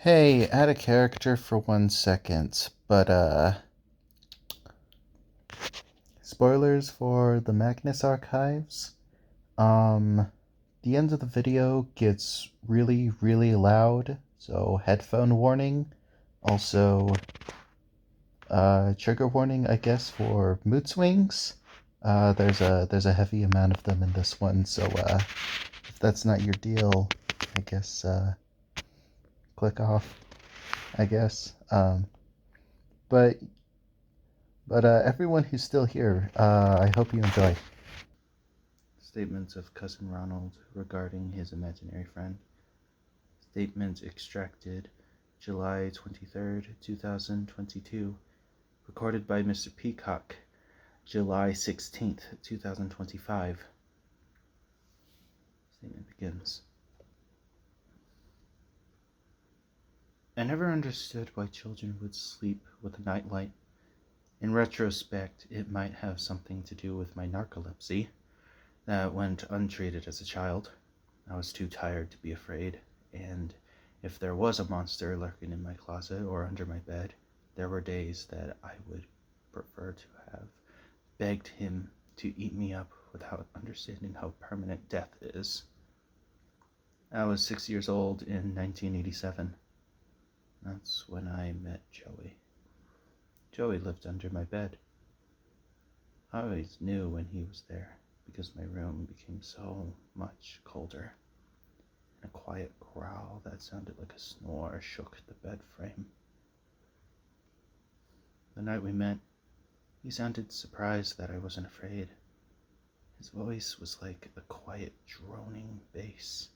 Hey, add a character for 1 second, but spoilers for the Magnus archives. Um, the end of the video gets really, really loud, so headphone warning. Also, trigger warning, I guess, for mood swings. There's a heavy amount of them in this one, so if that's not your deal, I guess click off. I guess. But everyone who's still here, I hope you enjoy. Statements of Cousin Ronald regarding his imaginary friend. Statement extracted July 23rd, 2022. Recorded by Mr. Peacock, July 16th, 2025. Statement begins. I never understood why children would sleep with a nightlight. In retrospect, it might have something to do with my narcolepsy that went untreated as a child. I was too tired to be afraid, and if there was a monster lurking in my closet or under my bed, there were days that I would prefer to have begged him to eat me up without understanding how permanent death is. I was 6 years old in 1987. That's when I met Joey. Joey lived under my bed. I always knew when he was there because my room became so much colder, and a quiet growl that sounded like a snore shook the bed frame. The night we met, he sounded surprised that I wasn't afraid. His voice was like a quiet, droning bass.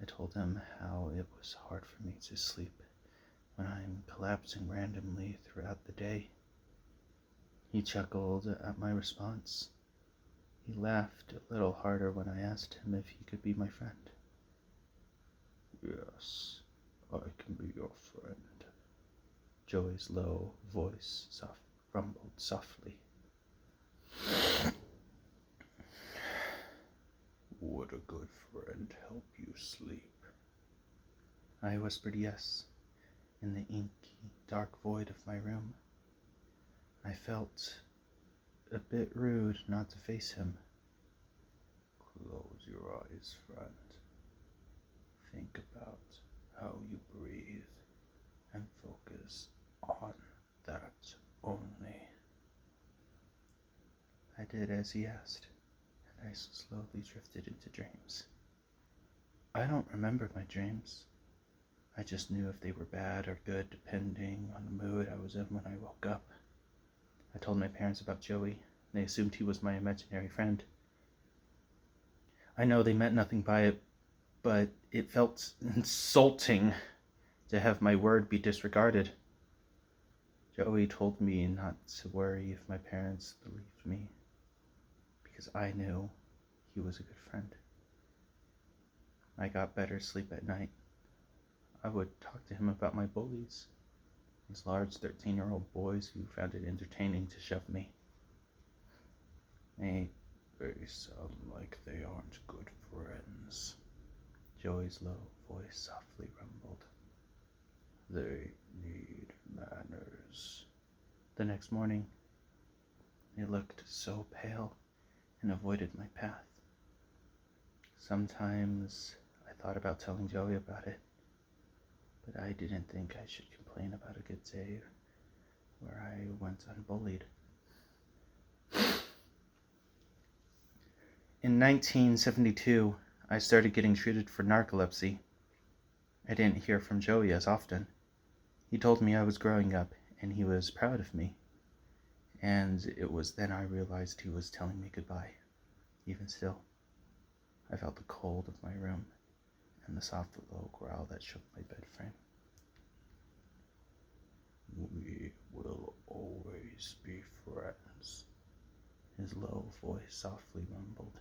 I told him how it was hard for me to sleep when I'm collapsing randomly throughout the day. He chuckled at my response. He laughed a little harder when I asked him if he could be my friend. Yes, I can be your friend. Joey's low voice rumbled softly. Would a good friend help you sleep? I whispered yes, in the inky, dark void of my room. I felt a bit rude not to face him. Close your eyes, friend. Think about how you breathe and focus on that only. I did as he asked, and I slowly drifted into dreams. I don't remember my dreams. I just knew if they were bad or good depending on the mood I was in when I woke up. I told my parents about Joey, and they assumed he was my imaginary friend. I know they meant nothing by it, but it felt insulting to have my word be disregarded. Joey told me not to worry if my parents believed me, because I knew he was a good friend. I got better sleep at night. I would talk to him about my bullies, these large 13-year-old boys who found it entertaining to shove me. They sound like they aren't good friends. Joey's low voice softly rumbled. They need manners. The next morning, he looked so pale and avoided my path. Sometimes I thought about telling Joey about it, but I didn't think I should complain about a good day where I went unbullied. In 1972, I started getting treated for narcolepsy. I didn't hear from Joey as often. He told me I was growing up, and he was proud of me. And it was then I realized he was telling me goodbye. Even still, I felt the cold of my room and the soft low growl that shook my bed frame. We will always be friends, his low voice softly rumbled.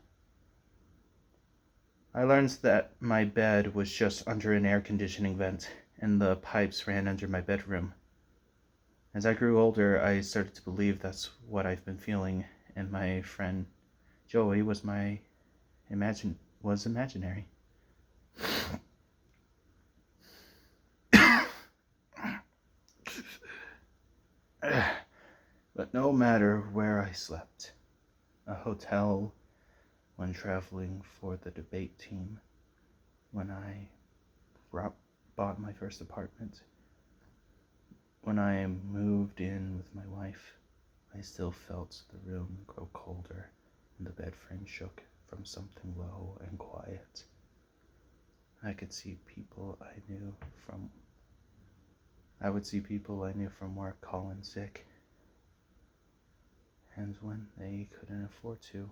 I learned that my bed was just under an air conditioning vent, and the pipes ran under my bedroom. As I grew older, I started to believe that's what I've been feeling, and my friend Joey was imaginary. But no matter where I slept, a hotel, when traveling for the debate team, when I bought my first apartment, when I moved in with my wife, I still felt the room grow colder and the bed frame shook from something low and quiet. I would see people I knew from work calling sick, and when they couldn't afford to,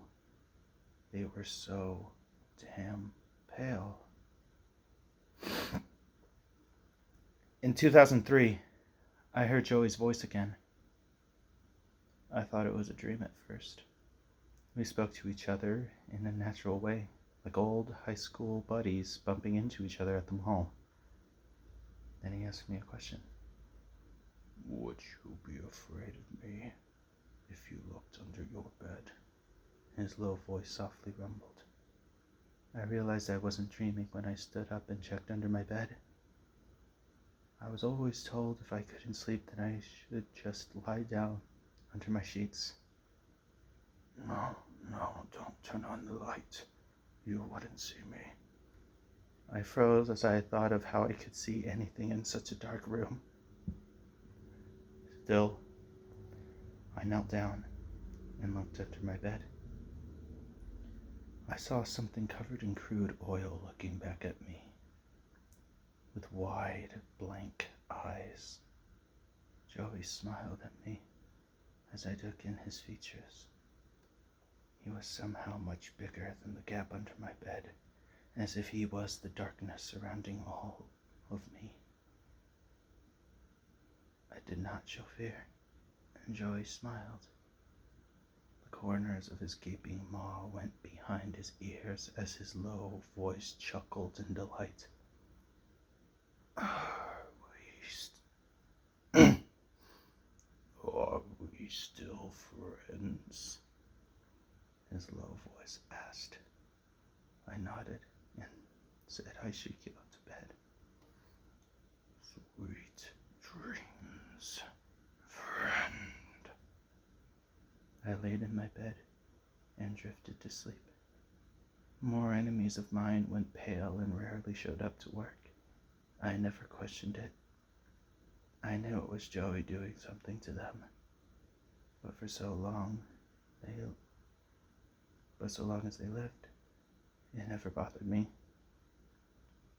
they were so damn pale. In 2003, I heard Joey's voice again. I thought it was a dream at first. We spoke to each other in a natural way, like old high school buddies bumping into each other at the mall. Then he asked me a question. Would you be afraid of me if you looked under your bed? His low voice softly rumbled. I realized I wasn't dreaming when I stood up and checked under my bed. I was always told if I couldn't sleep then I should just lie down under my sheets. No, don't turn on the light. You wouldn't see me. I froze as I thought of how I could see anything in such a dark room. Still, I knelt down and looked under my bed. I saw something covered in crude oil looking back at me, with wide, blank eyes. Joey smiled at me as I took in his features. He was somehow much bigger than the gap under my bed, as if he was the darkness surrounding all of me. I did not show fear, and Joey smiled. The corners of his gaping maw went behind his ears as his low voice chuckled in delight. Are we still friends? His low voice asked. I nodded and said I should get up to bed. Sweet dreams, friend. I laid in my bed and drifted to sleep. More enemies of mine went pale and rarely showed up to work. I never questioned it. I knew it was Joey doing something to them. But for so long as they lived, it never bothered me.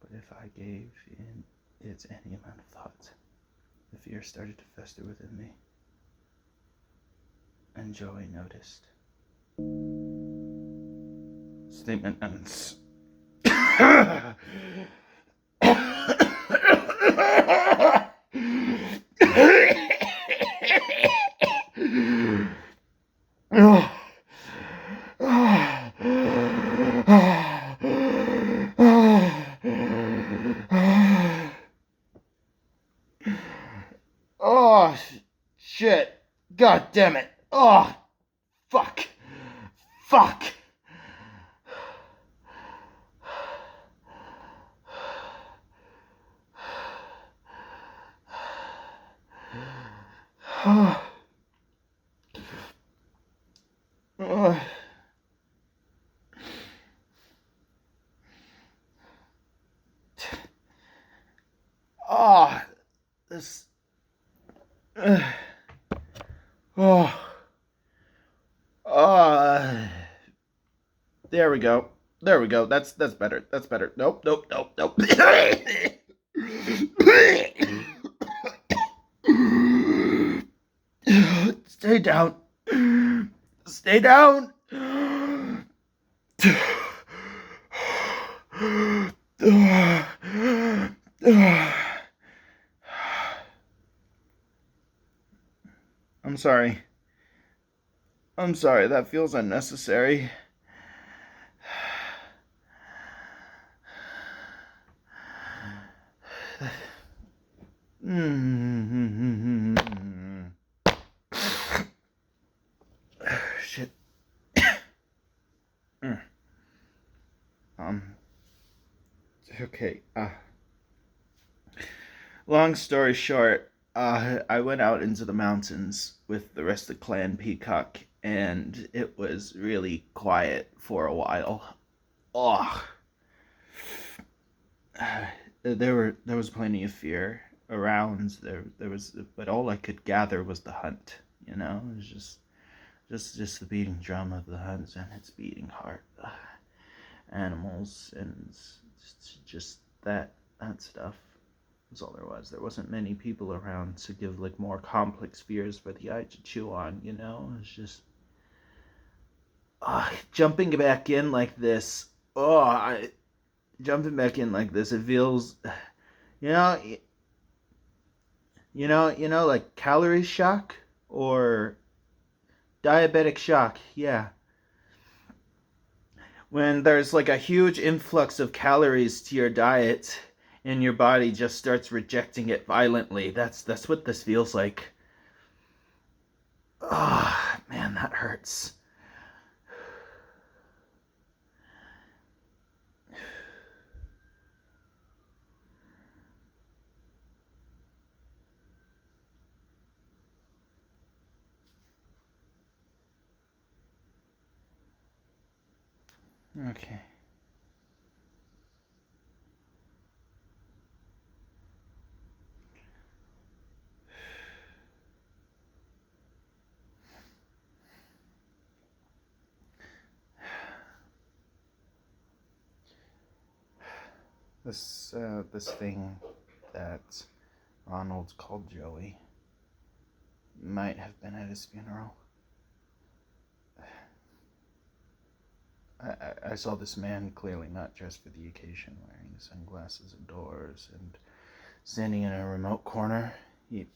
But if I gave it any amount of thought, the fear started to fester within me. And Joey noticed. Statement ends. Oh, shit. God damn it. Oh, fuck. This. There we go. That's better. Nope. Stay down. I'm sorry, that feels unnecessary. Shit. Okay. Long story short, I went out into the mountains with the rest of Clan Peacock, and it was really quiet for a while. Oh, there was plenty of fear around. There was, but all I could gather was the hunt. You know, it was just the beating drum of the hunt and its beating heart. Animals and just that stuff was all there was. There wasn't many people around to give like more complex fears for the eye to chew on. You know, it's just jumping back in like this. Jumping back in like this. It feels, you know, like calorie shock or diabetic shock. Yeah. When there's like a huge influx of calories to your diet and your body just starts rejecting it violently. That's what this feels like. Oh, man, that hurts. Okay. This thing that Ronald called Joey might have been at his funeral. I saw this man clearly not dressed for the occasion, wearing sunglasses indoors and standing in a remote corner. He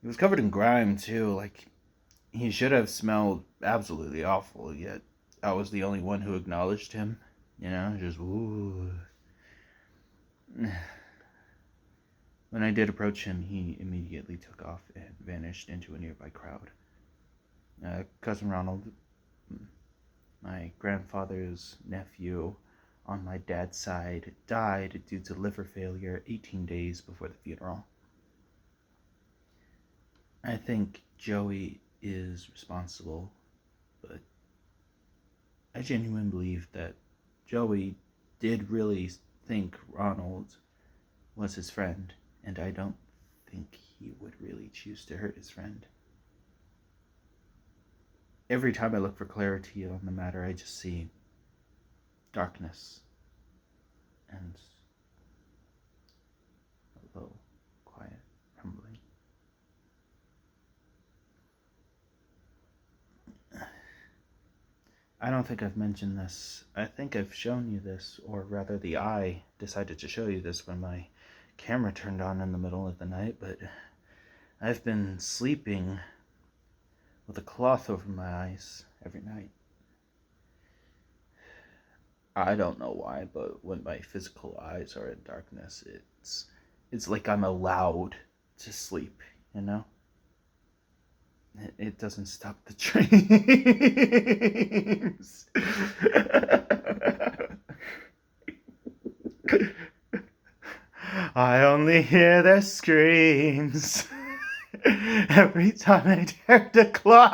was covered in grime too, like he should have smelled absolutely awful, yet I was the only one who acknowledged him. You know, just ooh. When I did approach him, he immediately took off and vanished into a nearby crowd. Cousin Ronald, my grandfather's nephew on my dad's side, died due to liver failure 18 days before the funeral. I think Joey is responsible, but I genuinely believe that Joey did really think Ronald was his friend, and I don't think he would really choose to hurt his friend. Every time I look for clarity on the matter, I just see darkness and a low, quiet rumbling. I don't think I've mentioned this. I think I've shown you this, or rather the eye decided to show you this when my camera turned on in the middle of the night, but I've been sleeping with a cloth over my eyes every night. I don't know why, but when my physical eyes are in darkness, it's like I'm allowed to sleep, you know? It doesn't stop the dreams. I only hear their screams every time I dare to claw.